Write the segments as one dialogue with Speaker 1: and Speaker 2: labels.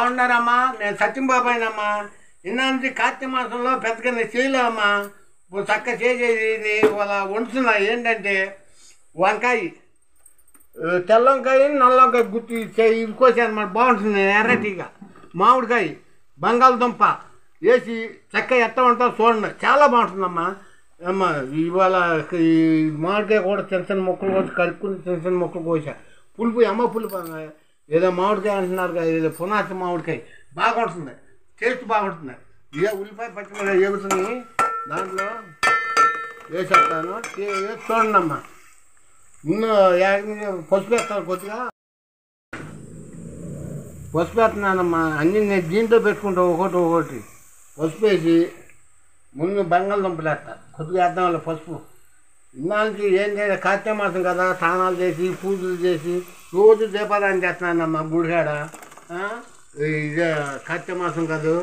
Speaker 1: బాగున్నారమ్మా? నేను సత్యం బాబాయినమ్మా. నిన్న నుంచి కార్తీక మాసంలో పెద్దగా నేను చేయలేమ్మా. ఇప్పుడు చక్కగా చేసేది వాళ్ళ వండుతున్నా. ఏంటంటే వంకాయ, తెల్ల వంకాయ, నల్ల వంకాయ గుర్తు ఇది కోసాను అన్నమాట. బాగుంటుంది ఎర్రటిగా. మామిడికాయ, బంగాళదుంప వేసి చక్కగా ఎట్ట ఉంటావు చూడండి, చాలా బాగుంటుందమ్మా. అమ్మ ఇవాళ ఈ మామిడికాయ కూడా చిన్న చిన్న ముక్కలు కోసి కలుపుకుని చిన్న చిన్న ముక్కలు కోసా. పులుపు అమ్మ పులుపు ఏదో మామిడికాయ అంటున్నారు కదా, ఏదో పునాసి మామిడికాయ బాగుంటుంది, టేస్ట్ బాగుంటుంది. ఇదే ఉల్లిపాయ పచ్చిమిరపకాయ ఎగుతున్నాయి, దాంట్లో వేసేస్తాను. వేసి చూడండి అమ్మ. ముందు పసుపు వేస్తాను, కొద్దిగా పసుపు వేస్తున్నానమ్మా. అన్నీ నేను దీంట్లో పెట్టుకుంటా ఒకటి పసుపు వేసి ముందు బంగాళదుంపలు వేస్తా. కొద్దిగా వేద్దాం వల్ల పసుపు. ఇన్నాళ్ళకి ఏం చేయాలి, కార్తీక మాసం కదా, స్నానాలు చేసి పూజలు చేసి రోజు దీపారాయణ చేస్తున్నానమ్మా గుడికాడ. ఇదే కార్తీక మాసం కాదు,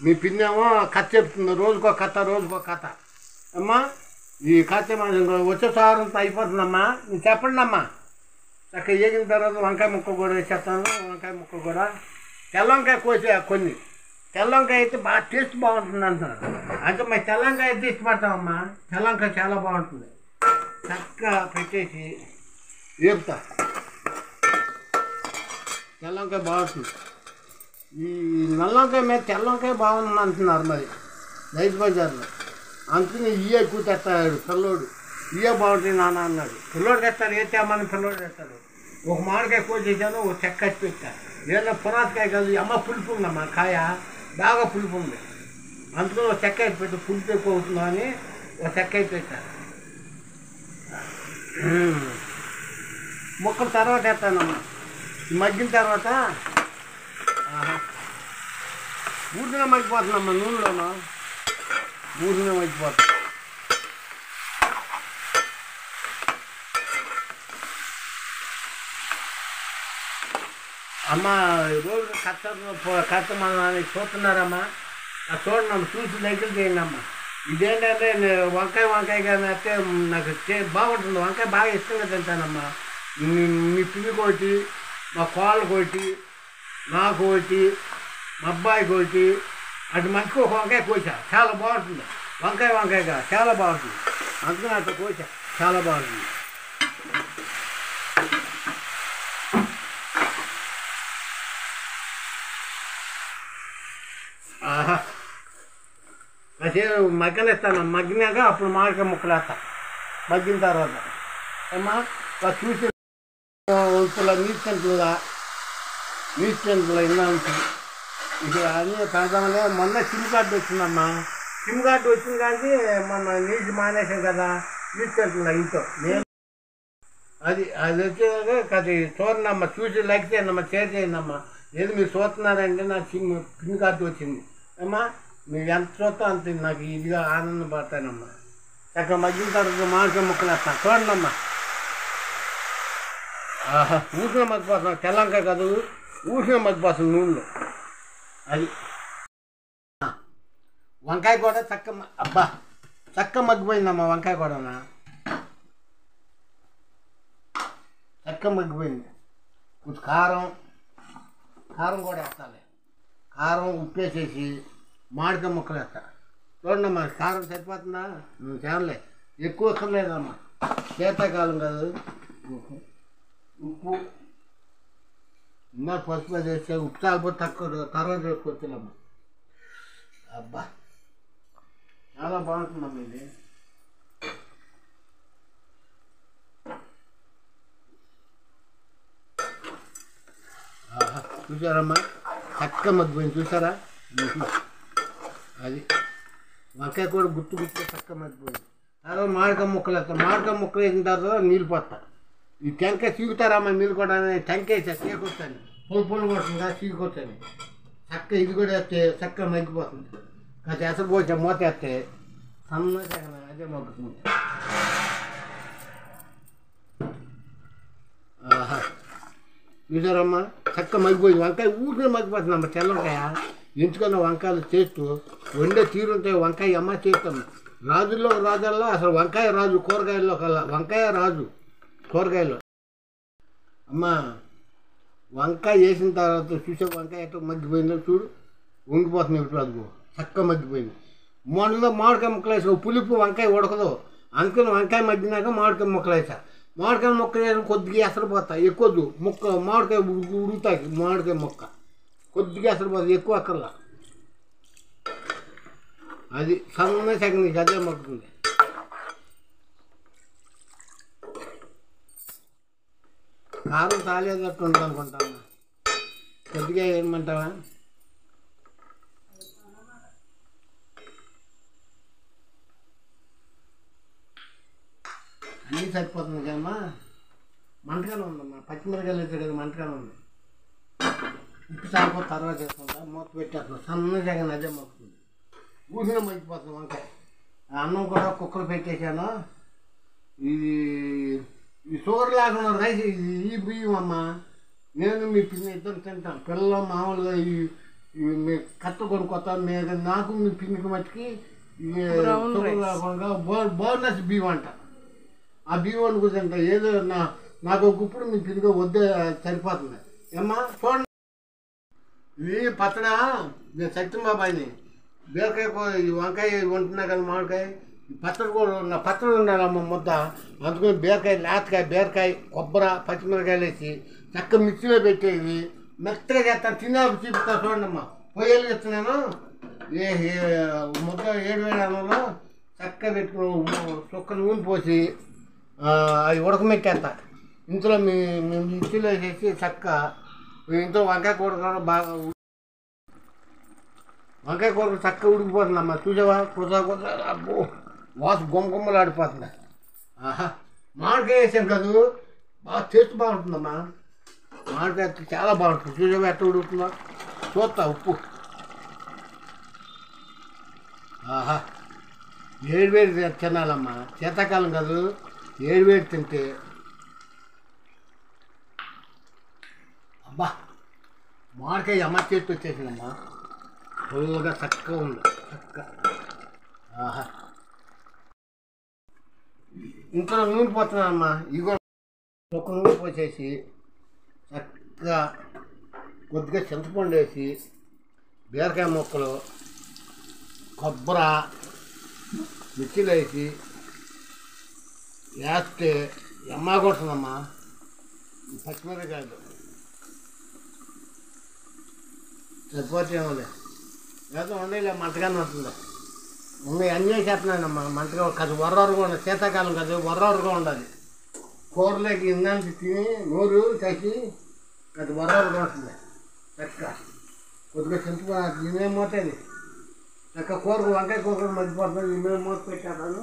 Speaker 1: మీ పిన్నేమో కథ చెప్తుంది, రోజుకో కథ అమ్మా. ఈ కార్తీక మాసం వచ్చే సారంతో అయిపోతుందమ్మా. మీరు చెప్పండి అమ్మా. చక్కగా వేగిన తర్వాత వంకాయ ముక్కలు కూడా వేసేస్తాను. వంకాయ ముక్కలు కూడా తెల్ల వంకాయ కోసే కొన్ని. తెల్ల వంకాయ అయితే బాగా టేస్ట్ బాగుంటుంది అంటున్నారు. అంటే మరి తెల్ల వంకాయ అయితే ఇష్టపడతామమ్మా. తెల్ల వంకాయ చాలా బాగుంటుంది. చక్కగా పెట్టేసి వేపుతా. తెల్ల వంకాయ బాగుంటుంది. ఈ నల్ల వంకాయ మీద తెల్ల వంకాయ బాగుంది అంటున్నారు మరి రైతు బజార్లో. అందుకని ఇయ్య ఎక్కువ తెస్తాడు పిల్లోడు. ఇయ్య బాగుంటుంది నాన్న అన్నాడు. పిల్లోడు తెస్తాడు, ఏ తేమని పిల్లోడు తెస్తాడు. ఒక మామిడికాయ కోసేసాను, ఒక చెక్క వేసి పెట్టా. ఏదైనా పునాసకాయ కాదు, అమ్మ పులుపు ఉందమ్మా. కాయ బాగా పులుపు ఉంది, అందుకని ఒక చెక్క వేసి పెట్టు, పులుపు ఎక్కువ అవుతుందా అని ఒక చెక్క వేసి పెట్టాను. ముక్కలు తర్వాత వేస్తానమ్మా. మగ్గిన తర్వాత ఊరినే మగ్గిపోతుందమ్మా. నూనెలోనూ ఊరినే మగ్గిపోతుంది. అమ్మ రోజు కష్టమని చూస్తున్నారమ్మా. చూడండి అమ్మ, చూసి దగ్గర చేయండి అమ్మ. ఇదేంటంటే వంకాయ కానీ అయితే నాకు బాగుంటుంది. వంకాయ బాగా ఇష్టంగా తింటానమ్మా. మీ పిల్లి కోటి, మా కోళ్ళ కోటి, నాకు ఒకటి, మా అబ్బాయికి ఒకటి, అటు మంచిగా ఒక వంకాయ కోసా. చాలా బాగుంటుంది వంకాయగా, చాలా బాగుంటుంది. అందుకని అట్లా కోసా, చాలా బాగుంటుంది. కాసేపు మగ్గనిస్తాను. మగ్గినాక అప్పుడు మామిడికాయ ముక్కలు వేస్తా. మగ్గిన తర్వాత అమ్మా చూసి నీటి సెంట్లో ఇన్నా ఉంటుంది. ఇది అన్నీ పెడదామని మొన్న సిమ్ కార్డు వచ్చిందమ్మా. సిమ్ కార్డు వచ్చింది కానీ మొన్న నీటి మానేసాం కదా నీటి సెంట్లో ఇంట్లో. నేను అది వచ్చేదాకా అది చూడండమ్మా, చూసి లైక్ చేయండి, షేర్ చేయండి. ఏది మీరు చూస్తున్నారంటే నాకు సిమ్ కార్డు వచ్చింది అమ్మా. మీరు ఎంత చూస్తా అంత నాకు ఇదిగా ఆనందం పడతానమ్మా. చక్కగా మగ్గిన తర్వాత మామిడికాయ ముక్కలు వేస్తాను. చూడండమ్మా, ఊసిన మగ్గిపోతున్నాం. తెల్లంకాయ కాదు, ఊసిన మగ్గిపోతుంది నూనెలో. అది వంకాయ కూడా చక్క మగ్గిపోయిందమ్మా. వంకాయ కూడా చక్క మగ్గిపోయింది. కొంచెం కారం కూడా వేస్తాలి. కారం ఉప్పు వేసేసి మామిడికాయ ముక్కలు వేస్తా. చూడండమ్మా, కారం సరిపోతుందా? నువ్వు చాలే, ఎక్కువ వక్కర్లేదమ్మా. శీతాకాలం కాదు. ఉప్పు ఇంకా పసుపు వేస్తే ఉప్పు చాలిపోతే తక్కువ తర్వాత వేసుకొచ్చానమ్మా. అబ్బా చాలా బాగుంటుందమ్మా ఇది. చూసారమ్మా, చక్కగా మగ్గిపోయింది. చూసారా? అది వంకాయ కూడా గుర్తు చక్కగా మగ్గిపోయింది. తర్వాత మామిడికాయ ముక్కలు వేస్తాం. మామిడికాయ ముక్కలు వేసిన తర్వాత నీళ్ళు పోతా. ఈ టెంకాయ చీకుతారమ్మా మీరు కూడా. టెంకాయ చీకొచ్చాను, పులు కొడుతుందా చీకొచ్చాను. చక్క ఇది కూడా వేస్తే చక్కగా మగ్గిపోతుంది. కాస్త ఎసరు పోసా మూత వేస్తే సన్నగా అదే మగ్గుతుంది. చూసారమ్మా, చక్క మగ్గిపోయింది. వంకాయ ఊరికే మగ్గిపోతుందమ్మా. తెల్ల వంకాయ ఎంచుకున్న వంకాయలు చేస్తూ వండే తీరుంటాయి. వంకాయ అమ్మ చేస్తాం. రాజుల్లో అసలు వంకాయ రాజు, కూరగాయల్లో కల్లా వంకాయ రాజు కూరగాయలు. అమ్మ వంకాయ వేసిన తర్వాత చూసే వంకాయ ఎట్లా మగ్గిపోయిందో చూడు, వంగిపోతుంది ఇప్పుడు అదిగో చక్కగా మగ్గిపోయింది. మొన్నలో మామిడికాయ ముక్కలు వేసా, పులుపు వంకాయ ఉడకదు, అందుకని వంకాయ మగ్గినాక మామిడికాయ ముక్కలు వేసా. మామిడికాయ ముక్కలు వేసి కొద్దిగా ఎసరు పోతాయి, ఎక్కువద్దు ముక్క మామిడికాయ ఉడుకుతాయి. మామిడికాయ ముక్క కొద్దిగా ఎసరు పోతాయి, ఎక్కువ అక్కర్లా. అది సన్న సెకండ్ అదే మగ్గుతుంది. కారం తాలేదట్టు ఉండదు అనుకుంటాను, కొద్దిగా ఏమంటావా? అన్నీ సరిపోతుంది కదమ్మా. మంటగానే ఉందమ్మా, పచ్చిమిరకాయలు వేసే కదా మంటగానే ఉంది. ఉప్పు సరిపోతే తర్వాత చేసుకుంటా, మూత పెట్టేస్తున్నాం. సన్న సెకండ్ అదే మగ్గుతుంది, ఊసిన మగ్గిపోతుంది వంకాయ. అన్నం కూడా కుక్కలు పెట్టేశాను. ఇది ఈ షుగర్ లేకుండా రైస్ ఈ బియ్యం అమ్మ. నేను మీ పిన్ని ఇద్దరు తింటాం. పిల్లలు మామూలుగా మీ కట్ట కొనుక్కొస్తాను. నేను నాకు మీ పిన్నికి మట్టుకి షుగర్ లేకుండా బోనస్ బియ్యం అంట. ఆ బియ్యం వండుకు తింటా. ఏదో నాకు ఒక గుప్పుడు మీ పిన్నిగా వద్దే సరిపోతుంది. ఏమ్మా చూడండి, ఇది పచ్చడా. నేను సత్యం బాబాయిని బీరకాయ వంకాయ వంటున్నా కదా, మామిడికాయ పచ్చడి కూడా నా పచ్చడి ఉండాలమ్మ ముద్ద. అందుకని బీరకాయ లేతకాయ, బీరకాయ, కొబ్బరి, పచ్చిమిరకాయలు వేసి చక్క మిక్సీలో పెట్టేది మెత్తగా చేస్తాను. తినే చూపిస్తా చూడండి అమ్మ. పొయ్యలు చెప్తున్నాను. ముద్ద 7 అన్నంలో చక్కగా పెట్టుకుని చుక్క నూనె పోసి అది ఉడకమెట్టేస్తా. ఇంట్లో మీ మిక్సీలో వేసేసి చక్క ఇంట్లో వంకాయ కూర కూడా బాగా వంకాయ కూర చక్కగా ఉడికిపోతుందమ్మా. చూసావా కూర అబ్బో వాసు గుమ్మలు ఆడిపోతుంది. ఆహా, మామిడికాయ వేసాం కదా, బాగా టేస్ట్ బాగుంటుందమ్మా. మామిడికాయ చాలా బాగుంటుంది. చూసావా ఎట్లా ఉడుకుతుందో చూస్తా. ఉప్పు ఆహా, వేడి తినాలమ్మా. శీతాకాలం కాదు, వేడి తింటే అబ్బా. మామిడికాయ అమ్మ చేతి వచ్చేసిందమ్మా, ఫుల్గా చక్కగా ఉంది. చక్కగా ఆహా, ఇంట్లో నూనె పోతున్నానమ్మా. ఇవి కూడా ఒక నూనె పోసేసి చక్కగా కొద్దిగా చింతపండు వేసి బీరకాయ ముక్కలు, కొబ్బరి, మిర్చిలు వేసి వేస్తే ఎమ్మ కొడుతుందమ్మా. పచ్చిమిరకాయలు సరిపోతే ఏమోలే, లేదా ఉండేలే మంటగానే ఉంటుంది. ఉన్నాయి అన్నీ చేస్తున్నానమ్మా. మంటగా కాదు వర్రవరుగా ఉండాలి. శీతాకాలం కాదు వర్రవరుగా ఉండాలి. కూరలోకి ఇందానికి తిని నోరు చేసి అది వర్రవరుగా ఉంటుంది. చక్కగా కొద్దిగా చింతపండు ఇమేం మోతేది చక్క కూరకు వంకాయ కూర మర్చిపోతుంది. ఇమేం మూత పెట్టాను.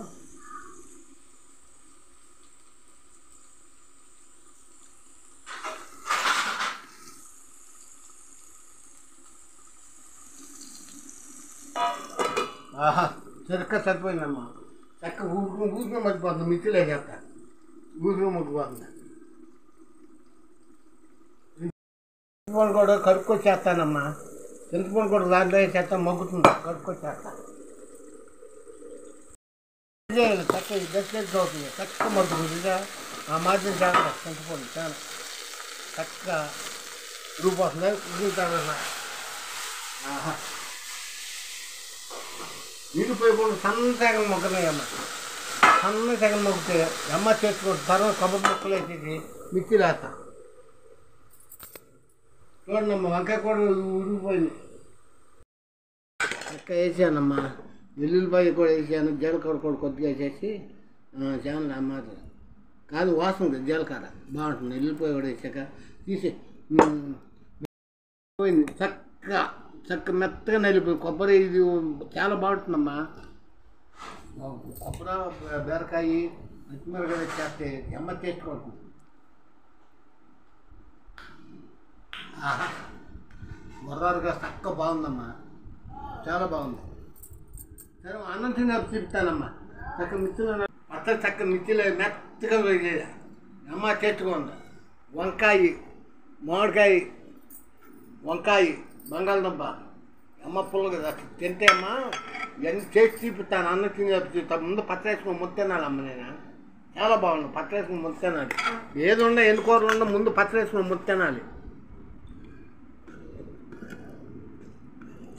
Speaker 1: ఆహా, చక్కగా సరిపోయిందమ్మా. చక్క ఊసిన మర్చిపోతుంది. మిక్సీలో చేస్తా, ఊసిన మగ్గిపోతుంది. చింతపండు కూడా కడుక్కొచ్చేస్తానమ్మా. చింతపండు కూడా దాంట్లో వేసేస్తా, మగ్గుతుంది. కడుక్కొచ్చేస్తా. చక్క గట్టి అవుతుంది. చక్కగా మగ్గుతుంది. ఆ మాదిరి చేస్తా. చింతపండు చాలా చక్కగా ఉడికిపోతుంది. ఉడుకుతాను. ఆహా, ఇడిపోయకుండా సన్న సెగలు మొగ్గనాయమ్మ. సన్న సెగలు మొగ్గితే అమ్మ చేసుకుంటు తర్వాత కొబ్బరి ముక్కలు వేసేసి మిక్సీలో వేస్తా. చూడండి అమ్మ, వంకాయ కూడా ఉడికిపోయింది. చక్క వేసానమ్మా. వెల్లుల్లిపాయ కూడా వేసాను. జీలకర్ర కూడా కొద్దిగా వేసేసి చాలా అమ్మ కాదు వాసన ఉంటుంది. జీలకర్ర బాగుంటుంది. వెల్లుల్లిపాయ కూడా వేసాక తీసి పోయింది. చక్క మెత్తగా నలిపోయి కొబ్బరి ఇది చాలా బాగుంటుందమ్మా. కొబ్బరి, బీరకాయ, పచ్చిమిరకాయ చేస్తే ఎమ్మ టేస్ట్ పడుతుంది. ఆహా, మొర్రారుగా చక్కగా బాగుందమ్మా. చాలా బాగుంది. సరే అన్నం తిన్నప్పుడు చెప్తానమ్మా. చక్క మిర్చిలో పచ్చడి చక్క మిర్చిలో మెత్తగా అమ్మ టేస్ట్గా ఉంది. వంకాయ, మామిడికాయ, వంకాయ, బంగాళదుంప అమ్మ పుల్లగా తింటే అమ్మా ఇవన్నీ చేసి చూపిస్తాను. అన్నం తిని ముందు పచ్చడి వేసుకుని ముద్ద తినాలమ్మ. నేను చాలా బాగుంది. పచ్చడి వేసుకుని ముద్ద తినాలి. ఏది ఉన్నా ఎన్ని కూరలు ఉన్నా ముందు పచ్చడి వేసుకుని ముద్ద తినాలి.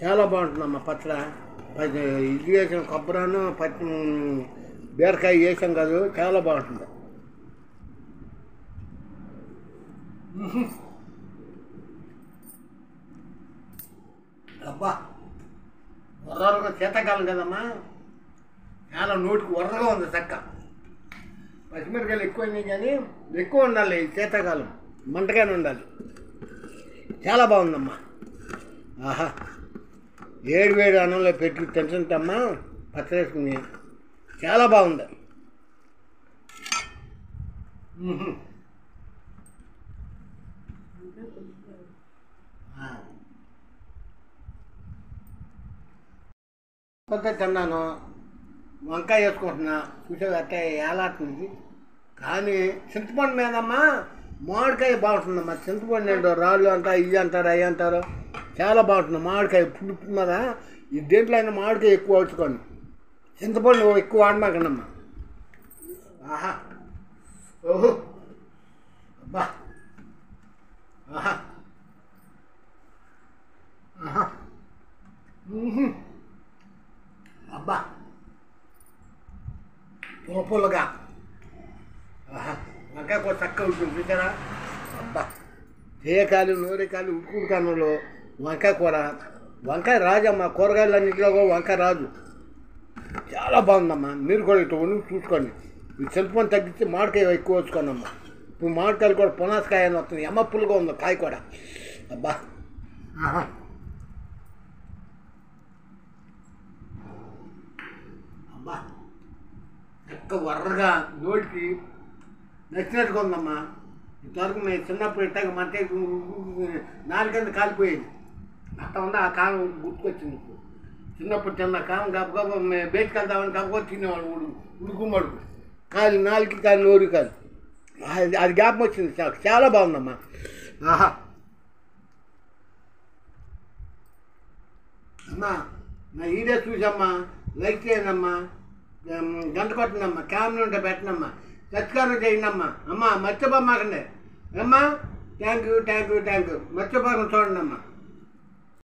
Speaker 1: చాలా బాగుంటుందమ్మా పచ్చడి. ఇది వేసాం కొబ్బరాను బీరకాయ వేసాం కాదు, చాలా బాగుంటుంది. అబ్బా ఉర్రగా శీతాకాలం కదమ్మా, చాలా నోటికి ఉర్రగా ఉంది చక్క. పచ్చిమిరకాయలు ఎక్కువ అయినాయి కానీ ఎక్కువ ఉండాలి, శీతాకాలం మంటగానే ఉండాలి. చాలా బాగుందమ్మా. ఆహా, వేడి అన్నంలో పెట్టి తింటుంటమ్మా పచ్చడి వేసుకుని, చాలా బాగుంది. కొత్త తిన్నాను, వంకాయ వేసుకుంటున్నా, చూసే అట్టే ఏలాడుతుంది. కానీ చింతపండు మీదమ్మా మామిడికాయ బాగుంటుందమ్మా. చింతపండు ఏంటో రాళ్ళు అంటారు, ఇవి అంటారు, అవి అంటారు, చాలా బాగుంటుంది మామిడికాయ. పులుపు మీద ఈ దేంట్లో అయినా మామిడికాయ ఎక్కువ వచ్చుకోండి, చింతపండు ఎక్కువ వాడమాకండమ్మా. ఆహా, ఓహో, అబ్బా, ఆహా, ఆహా, అబ్బా, పుల్లగా. ఆహా, వంకాయ కూడా చక్కగా ఉంటుంది చూసారా. అబ్బా, చేయకాలు నూరేకాలు ఉడుకుడుకానులో వంకాయ కూర. వంకాయ రాజమ్మా, కూరగాయలన్నింటిలో కూడా వంకాయ రాజు. చాలా బాగుందమ్మా. మీరు కూడా ఇటు వండి చూసుకోండి. ఈ చింతపండు తగ్గించి మామిడికాయ ఎక్కువ వచ్చుకోండమ్మా. ఇప్పుడు మామిడికాయలు కూడా పునాసకాయ అని వస్తుంది, ఎమ్మ పుల్లుగా ఉంది కాయ కూడా. అబ్బా, అబ్బా, చక్క వర్రగా నోటికి నచ్చినట్టుగా ఉందమ్మా. ఇంతవరకు మేము చిన్నప్పుడు ఇట్టాక మంటే నాలుగంత కాలిపోయేది, అట్లా ఉంది. ఆ కాలం గుర్తుకొచ్చింది ఇప్పుడు. చిన్నప్పుడు తిన్న కాలం గబగబ మేము బయటకు వెళ్తామని గబగబ తినేవాళ్ళు, ఉడుకు మడుకు కాలు నాలుగు కాలు నోరు కాదు. అది జ్ఞాపకం వచ్చింది. చాలా బాగుందమ్మా. ఆహా, అమ్మా నా వీడియో చూసమ్మా లైక్ చేయండమ్మా, గంట కొట్టండమ్మా, క్యామెరా ఉంటే పెట్టనమ్మా, సబ్స్క్రైబ్ చేయండమ్మా. అమ్మా మర్చిపోమాకండి అమ్మా. థ్యాంక్ యూ, మర్చిపోకుండా చూడండి అమ్మా.